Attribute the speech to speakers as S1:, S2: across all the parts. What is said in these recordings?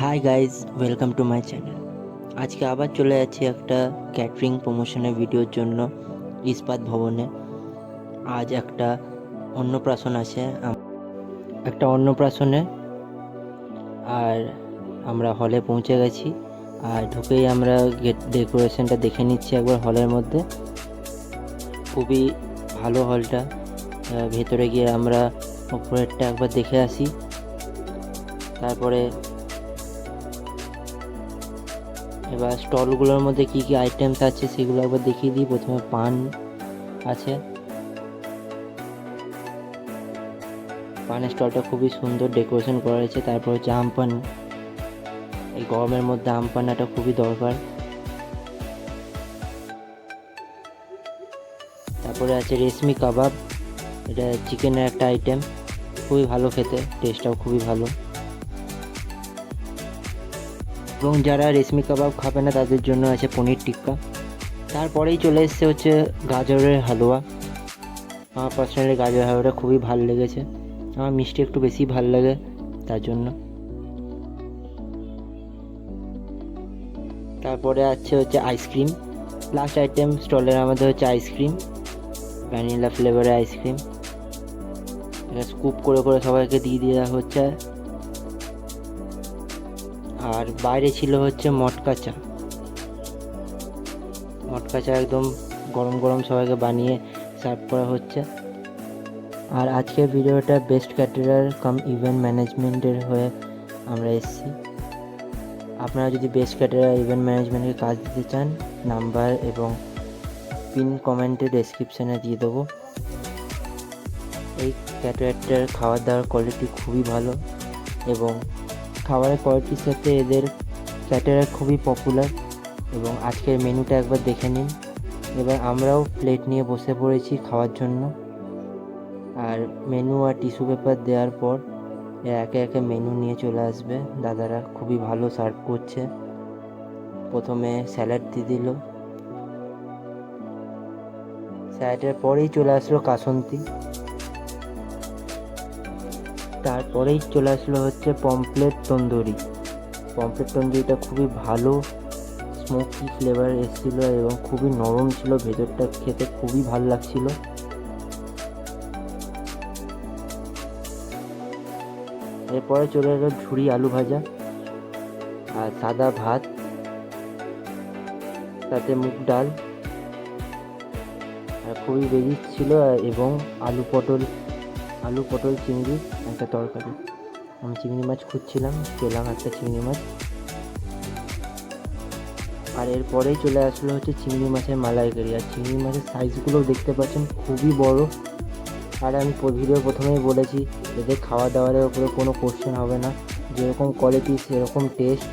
S1: Hi guys, welcome to my channel. আজকে আবার চলে যাচ্ছি একটা ক্যাটারিং প্রমোশনের ভিডিওর জন্য ইস্পাত ভবনে। আজ একটা অন্নপ্রাশন আছে, একটা অন্নপ্রাশনে। আর আমরা হলে পৌঁছে গেছি। আর ঢুকেই আমরা গেট ডেকোরেশনটা দেখে নিচ্ছি একবার হলের মধ্যে। খুবই ভালো হলটা। ভেতরে গিয়ে আমরা উপরেরটা একবার দেখে আসি। তারপরে এবার স্টলগুলোর মধ্যে কী কী আইটেমস আছে সেগুলো একবার দেখিয়ে দিই। প্রথমে পান আছে। পানের স্টলটা খুবই সুন্দর ডেকোরেশন করা হয়েছে। তারপর হচ্ছে আমপান। এই গরমের মধ্যে আমপান্নাটা খুবই দরকার। তারপরে আছে রেশমি কাবাব। এটা চিকেনের একটা আইটেম, খুবই ভালো খেতে, টেস্টটাও খুবই ভালো। এবং যারা রেশমি কাবাব খাবে না তাদের জন্য আছে পনির টিক্কা। তারপরেই চলে এসছে হচ্ছে গাজরের হালুয়া। আমার পার্সোনালি গাজরের হালুয়াটা খুবই ভালো লেগেছে। আমার মিষ্টি একটু বেশি ভালো লাগে, তার জন্য। তারপরে আছে হচ্ছে আইসক্রিম। লাস্ট আইটেম স্টলের আমাদের হচ্ছে আইসক্রিম, ভ্যানিলা ফ্লেভারের আইসক্রিম। এটা স্কুপ করে করে সবাইকে দিয়ে দেওয়া হচ্ছে। আর বাইরে ছিল হচ্ছে মটকা চা। মটকা চা একদম গরম গরম সবাইকে বানিয়ে সার্ভ করা হচ্ছে। আর আজকের ভিডিওটা বেস্ট ক্যাটারার কাম ইভেন্ট ম্যানেজমেন্টের হয়ে আমরা এসেছি। আপনারা যদি বেস্ট ক্যাটারার ইভেন্ট ম্যানেজমেন্টের কাজ দিতে চান, নাম্বার এবং পিন কমেন্টে ডেসক্রিপশানে দিয়ে দেবো। এই ক্যাটারারটার খাওয়ার দাওয়ার কোয়ালিটি খুবই ভালো, এবং খাবারের কোয়ালিটির সাথে এদের ক্যাটারার খুবই পপুলার। এবং আজকের মেনুটা একবার দেখে নিন। এবার আমরাও প্লেট নিয়ে বসে পড়েছি খাওয়ার জন্য। আর মেনু আর টিস্যু পেপার দেওয়ার পর একে একে মেনু নিয়ে চলে আসবে দাদারা। খুবই ভালো সার্ভ করছে। প্রথমে স্যালাড দিয়ে দিল, স্যালাডের পরেই চলে আসলো কাসন্তি। তারপরেই চলে আসলো হচ্ছে পমফ্লেট তন্দুরি। পমফ্লেট তন্দুরিটা খুবই ভালো স্মোকি ফ্লেভার এসেছিল এবং খুবই নরম ছিল, ভেতরটা খেতে খুবই ভালো লাগছিল। এরপরে চলে এলো ঝুরি আলু ভাজা আর সাদা ভাত, তাতে মুগ ডাল, আর খুবই বেজি ছিল। এবং আলু পটল চিংড়ি একটা তরকারি। আমি চিংড়ি মাছ খুঁজছিলাম, পেলাম একটা চিংড়ি মাছ। আর এরপরেই চলে আসলো হচ্ছে চিংড়ি মাছের মালাইকারি। আর চিংড়ি মাছের সাইজগুলো দেখতে পাচ্ছেন খুবই বড়। আর আমি ভিডিও প্রথমেই বলেছি, এদের খাওয়া দাওয়ারের উপরে কোনো কোশ্চেন হবে না, যেরকম কোয়ালিটি সেরকম টেস্ট।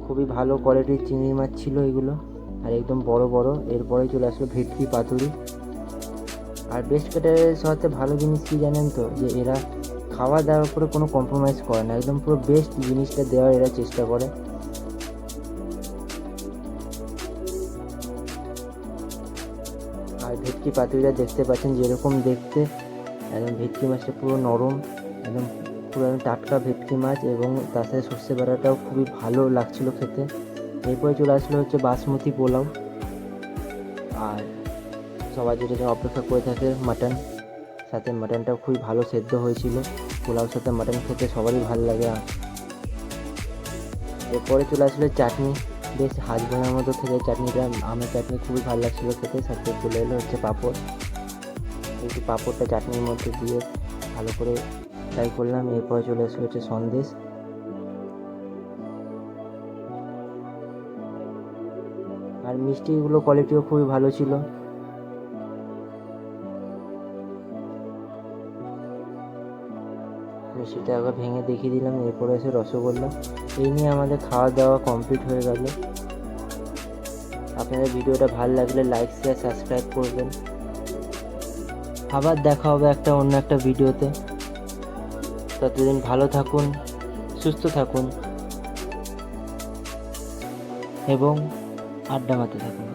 S1: খুবই ভালো কোয়ালিটির চিংড়ি মাছ ছিল এগুলো, আর একদম বড় বড়। এরপরে চলে আসলো ভেটকি পাতুরি। আর বেস্ট ক্যাটারের সাথে ভালো জিনিস কি জানেন তো, যে এরা খাওয়া দাওয়ার উপরে কোনো কম্প্রোমাইজ করে না, একদম পুরো বেস্ট জিনিসটা দেওয়ার এরা চেষ্টা করে। আর ভেটকি পাতুরিটা দেখতে পাচ্ছেন যেরকম দেখতে, একদম ভেটকি মাছটা পুরো নরম, একদম পুরো টাটকা ভেটকি মাছ, এবং তার সাথে সর্ষে বাটাটাও খুবই ভালো লাগছিল খেতে। এরপরে চলে আসলো হচ্ছে বাসমতি পোলাও। আর সবাই যেটা অপেক্ষা করে থাকে মাটন, সাথে মাটনটাও খুবই ভালো সেদ্ধ হয়েছিল। পোলাওর সাথে মাটন খেতে সবারই ভালো লাগে। এরপরে চলে আসলো চাটনি, বেশ হাঁস ভাঙার মতো খেতে চাটনিটা, আমের চাটনি খুবই ভালো লাগছিলো খেতে। সাথে চলে এলো হচ্ছে পাঁপড়। একটু পাঁপড়টা চাটনির মধ্যে দিয়ে ভালো করে ট্রাই করলাম। এরপরে চলে আসলো হচ্ছে সন্দেশ। আর মিষ্টিগুলো কোয়ালিটিও খুবই ভালো ছিল। সেটা আবার ভেঙে দেখিয়ে দিলাম। এরপরে এসে রসগোল্লা। এই নিয়ে আমাদের খাওয়া দাওয়া কমপ্লিট হয়ে গেল। আপনাদের ভিডিওটা ভালো লাগলে লাইক শেয়ার সাবস্ক্রাইব করবেন। আবার দেখা হবে অন্য একটা ভিডিওতে। ততদিন ভালো থাকুন, সুস্থ থাকুন এবং আড্ডা মারতে থাকুন।